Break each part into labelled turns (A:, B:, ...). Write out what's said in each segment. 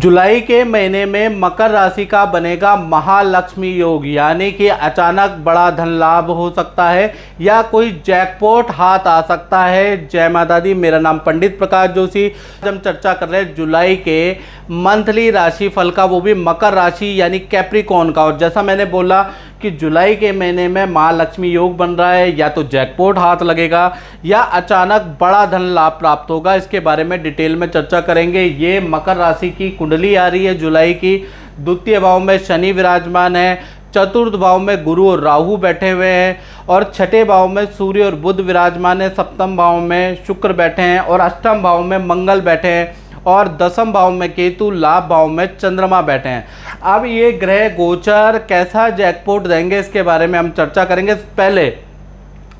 A: जुलाई के महीने में मकर राशि का बनेगा महालक्ष्मी योग, यानी कि अचानक बड़ा धन लाभ हो सकता है या कोई जैकपॉट हाथ आ सकता है। जय माता दी, मेरा नाम पंडित प्रकाश जोशी। आज हम चर्चा कर रहे हैं जुलाई के मंथली राशि फल का, वो भी मकर राशि यानी कैप्रिकॉर्न का। और जैसा मैंने बोला कि जुलाई के महीने में महालक्ष्मी योग बन रहा है, या तो जैकपॉट हाथ लगेगा या अचानक बड़ा धन लाभ प्राप्त होगा। इसके बारे में डिटेल में चर्चा करेंगे। ये मकर राशि की कुंडली आ रही है जुलाई की। द्वितीय भाव में शनि विराजमान है, चतुर्थ भाव में गुरु और राहु बैठे हुए हैं, और छठे भाव में सूर्य और बुध विराजमान है, सप्तम भाव में शुक्र बैठे हैं, और अष्टम भाव में मंगल बैठे हैं, और दसम भाव में केतु, लाभ भाव में चंद्रमा बैठे हैं। अब ये ग्रह गोचर कैसा जैकपॉट देंगे, इसके बारे में हम चर्चा करेंगे। पहले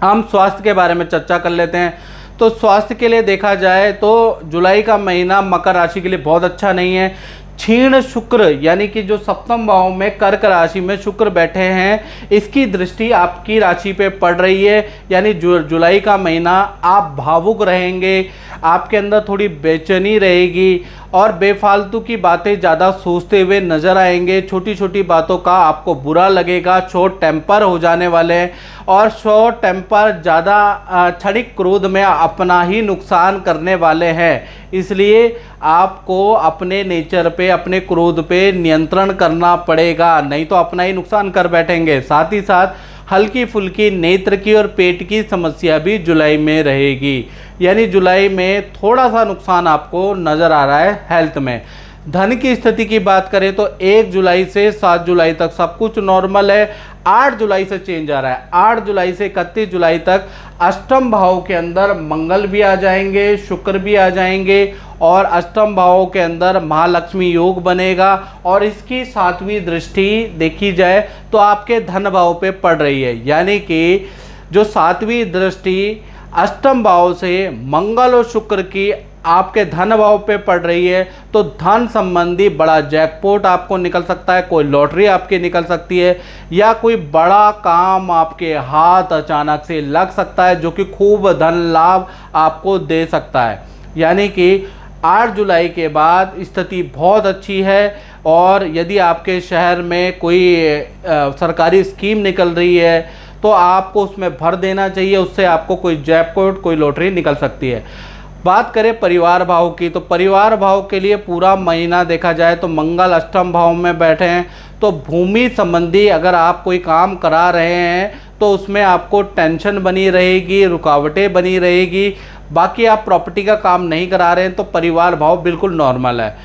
A: हम स्वास्थ्य के बारे में चर्चा कर लेते हैं। तो स्वास्थ्य के लिए देखा जाए तो जुलाई का महीना मकर राशि के लिए बहुत अच्छा नहीं है। क्षीण शुक्र यानी कि जो सप्तम भाव में कर्क राशि में शुक्र बैठे हैं, इसकी दृष्टि आपकी राशि पे पड़ रही है। यानी जुलाई का महीना आप भावुक रहेंगे, आपके अंदर थोड़ी बेचैनी रहेगी और बेफालतू की बातें ज़्यादा सोचते हुए नज़र आएंगे। छोटी छोटी बातों का आपको बुरा लगेगा, शॉर्ट टेम्पर हो जाने वाले हैं, और शॉर्ट टेम्पर ज़्यादा क्षणिक क्रोध में अपना ही नुकसान करने वाले हैं। इसलिए आपको अपने नेचर पे, अपने क्रोध पे नियंत्रण करना पड़ेगा, नहीं तो अपना ही नुकसान कर बैठेंगे। साथ ही साथ हल्की फुल्की नेत्र की और पेट की समस्या भी जुलाई में रहेगी। यानी जुलाई में थोड़ा सा नुकसान आपको नज़र आ रहा है हेल्थ में। धन की स्थिति की बात करें तो 1 जुलाई से 7 जुलाई तक सब कुछ नॉर्मल है। 8 जुलाई से चेंज आ रहा है। 8 जुलाई से 31 जुलाई तक अष्टम भाव के अंदर मंगल भी आ जाएंगे, शुक्र भी आ जाएंगे, और अष्टम भाव के अंदर महालक्ष्मी योग बनेगा, और इसकी 7वीं दृष्टि देखी जाए तो आपके धन भाव पे पड़ रही है। यानी कि जो 7वीं दृष्टि अष्टम भाव से मंगल और शुक्र की आपके धन भाव पे पड़ रही है, तो धन संबंधी बड़ा जैकपॉट आपको निकल सकता है, कोई लॉटरी आपकी निकल सकती है, या कोई बड़ा काम आपके हाथ अचानक से लग सकता है जो कि खूब धन लाभ आपको दे सकता है। यानी कि 8 जुलाई के बाद स्थिति बहुत अच्छी है। और यदि आपके शहर में कोई सरकारी स्कीम निकल रही है तो आपको उसमें भर देना चाहिए, उससे आपको कोई जैकपॉट, कोई लॉटरी निकल सकती है। बात करें परिवार भाव की, तो परिवार भाव के लिए पूरा महीना देखा जाए तो मंगल अष्टम भाव में बैठे हैं, तो भूमि संबंधी अगर आप कोई काम करा रहे हैं तो उसमें आपको टेंशन बनी रहेगी, रुकावटें बनी रहेगी। बाकी आप प्रॉपर्टी का काम नहीं करा रहे हैं तो परिवार भाव बिल्कुल नॉर्मल है।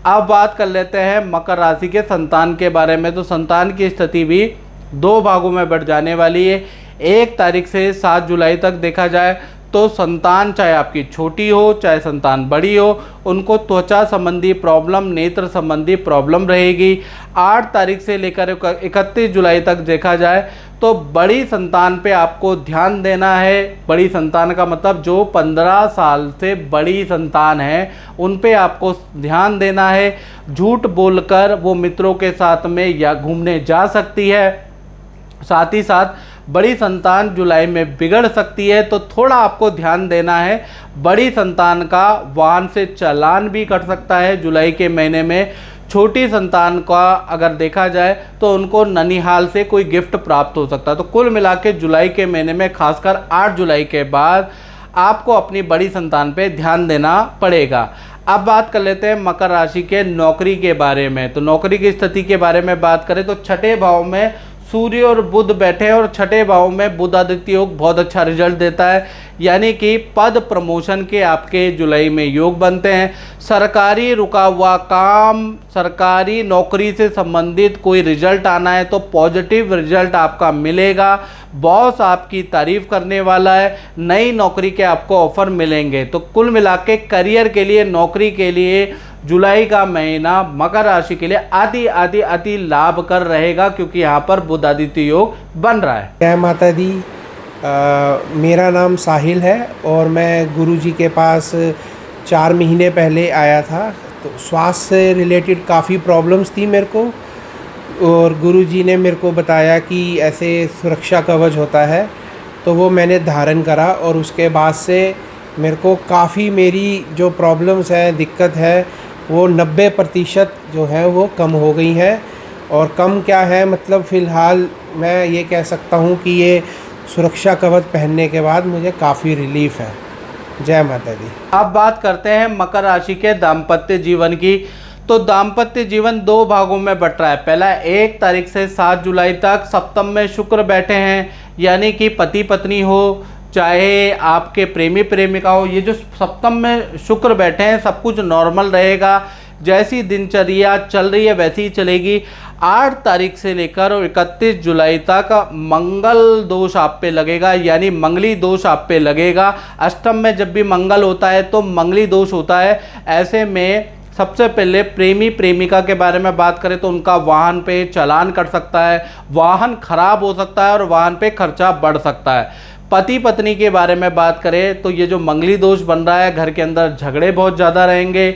A: अब बात कर लेते हैं मकर राशि के संतान के बारे में। तो संतान की स्थिति भी 2 भागों में बढ़ जाने वाली है। 1 तारीख से 7 जुलाई तक देखा जाए तो संतान चाहे आपकी छोटी हो चाहे संतान बड़ी हो, उनको त्वचा संबंधी प्रॉब्लम, नेत्र संबंधी प्रॉब्लम रहेगी। 8 तारीख से लेकर 31 जुलाई तक देखा जाए तो बड़ी संतान पे आपको ध्यान देना है। बड़ी संतान का मतलब जो 15 साल से बड़ी संतान है, उन पे आपको ध्यान देना है। झूठ बोलकर वो मित्रों के साथ में या घूमने जा सकती है। साथ ही साथ बड़ी संतान जुलाई में बिगड़ सकती है, तो थोड़ा आपको ध्यान देना है। बड़ी संतान का वाहन से चालान भी कट सकता है जुलाई के महीने में। छोटी संतान का अगर देखा जाए तो उनको ननिहाल से कोई गिफ्ट प्राप्त हो सकता है। तो कुल मिला के जुलाई के महीने में खासकर 8 जुलाई के बाद आपको अपनी बड़ी संतान पे ध्यान देना पड़ेगा। अब बात कर लेते हैं मकर राशि के नौकरी के बारे में। तो नौकरी की स्थिति के बारे में बात करें तो छठे भाव में सूर्य और बुध बैठे हैं, और छठे भाव में बुध आदित्य योग बहुत अच्छा रिजल्ट देता है। यानी कि पद प्रमोशन के आपके जुलाई में योग बनते हैं। सरकारी रुका हुआ काम, सरकारी नौकरी से संबंधित कोई रिजल्ट आना है तो पॉजिटिव रिजल्ट आपका मिलेगा। बॉस आपकी तारीफ करने वाला है, नई नौकरी के आपको ऑफर मिलेंगे। तो कुल मिला के करियर के लिए, नौकरी के लिए जुलाई का महीना मकर राशि के लिए अति लाभकर रहेगा, क्योंकि यहाँ पर बुध आदित्य योग बन रहा है।
B: जय माता दी। मेरा नाम साहिल है और मैं गुरुजी के पास 4 महीने पहले आया था। तो स्वास्थ्य से रिलेटेड काफ़ी प्रॉब्लम्स थी मेरे को, और गुरुजी ने मेरे को बताया कि ऐसे सुरक्षा कवच होता है, तो वो मैंने धारण करा। और उसके बाद से मेरे को काफ़ी मेरी जो प्रॉब्लम्स है, दिक्कत है, वो 90% जो है वो कम हो गई हैं। और कम क्या है, मतलब फ़िलहाल मैं ये कह सकता हूँ कि ये सुरक्षा कवच पहनने के बाद मुझे काफ़ी रिलीफ़ है। जय माता दी।
A: अब बात करते हैं मकर राशि के दाम्पत्य जीवन की। तो दाम्पत्य जीवन दो भागों में बट रहा है। पहला 1 तारीख से 7 जुलाई तक सप्तम में शुक्र बैठे हैं, यानी कि पति पत्नी हो चाहे आपके प्रेमी प्रेमिका हो, ये जो सप्तम में शुक्र बैठे हैं सब कुछ नॉर्मल रहेगा। जैसी दिनचर्या चल रही है वैसी ही चलेगी। 8 तारीख से लेकर और 31 जुलाई तक मंगल दोष आप पे लगेगा, यानी मंगली दोष आप पे लगेगा। अष्टम में जब भी मंगल होता है तो मंगली दोष होता है। ऐसे में सबसे पहले प्रेमी प्रेमिका के बारे में बात करें तो उनका वाहन पे चालान कट सकता है, वाहन खराब हो सकता है और वाहन पे खर्चा बढ़ सकता है। पति पत्नी के बारे में बात करें तो ये जो मंगली दोष बन रहा है, घर के अंदर झगड़े बहुत ज़्यादा रहेंगे,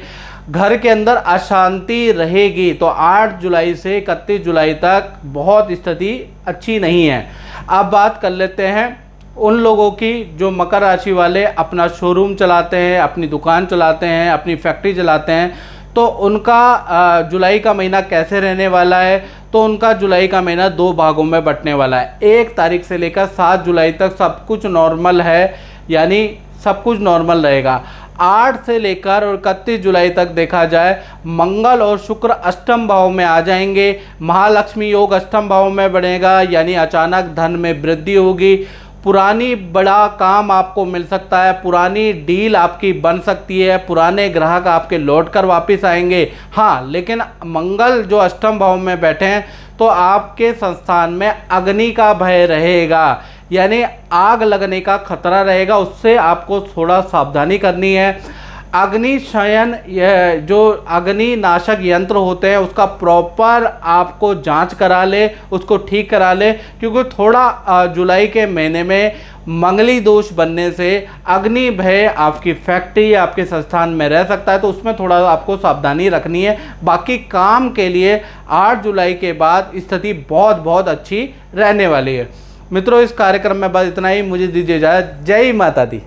A: घर के अंदर अशांति रहेगी। तो 8 जुलाई से 31 जुलाई तक बहुत स्थिति अच्छी नहीं है। अब बात कर लेते हैं उन लोगों की जो मकर राशि वाले अपना शोरूम चलाते हैं, अपनी दुकान चलाते हैं, अपनी फैक्ट्री चलाते हैं, तो उनका जुलाई का महीना कैसे रहने वाला है। तो उनका जुलाई का महीना 2 भागों में बंटने वाला है। 1 तारीख से लेकर 7 जुलाई तक सब कुछ नॉर्मल है, यानी सब कुछ नॉर्मल रहेगा। 8 से लेकर और 31 जुलाई तक देखा जाए मंगल और शुक्र अष्टम भाव में आ जाएंगे। महालक्ष्मी योग अष्टम भाव में बढ़ेगा, यानी अचानक धन में वृद्धि होगी। पुरानी बड़ा काम आपको मिल सकता है, पुरानी डील आपकी बन सकती है, पुराने ग्राहक आपके लौट कर वापस आएंगे। हाँ, लेकिन मंगल जो अष्टम भाव में बैठे हैं तो आपके संस्थान में अग्नि का भय रहेगा, यानी आग लगने का खतरा रहेगा। उससे आपको थोड़ा सावधानी करनी है। अग्निशयन, यह जो अग्नि नाशक यंत्र होते हैं उसका प्रॉपर आपको जांच करा ले, उसको ठीक करा ले, क्योंकि थोड़ा जुलाई के महीने में मंगली दोष बनने से अग्नि भय आपकी फैक्ट्री या आपके संस्थान में रह सकता है, तो उसमें थोड़ा आपको सावधानी रखनी है। बाकी काम के लिए 8 जुलाई के बाद स्थिति बहुत बहुत अच्छी रहने वाली है। मित्रों, इस कार्यक्रम में बस इतना ही। मुझे दीजिए इजाज़त। जय माता दी।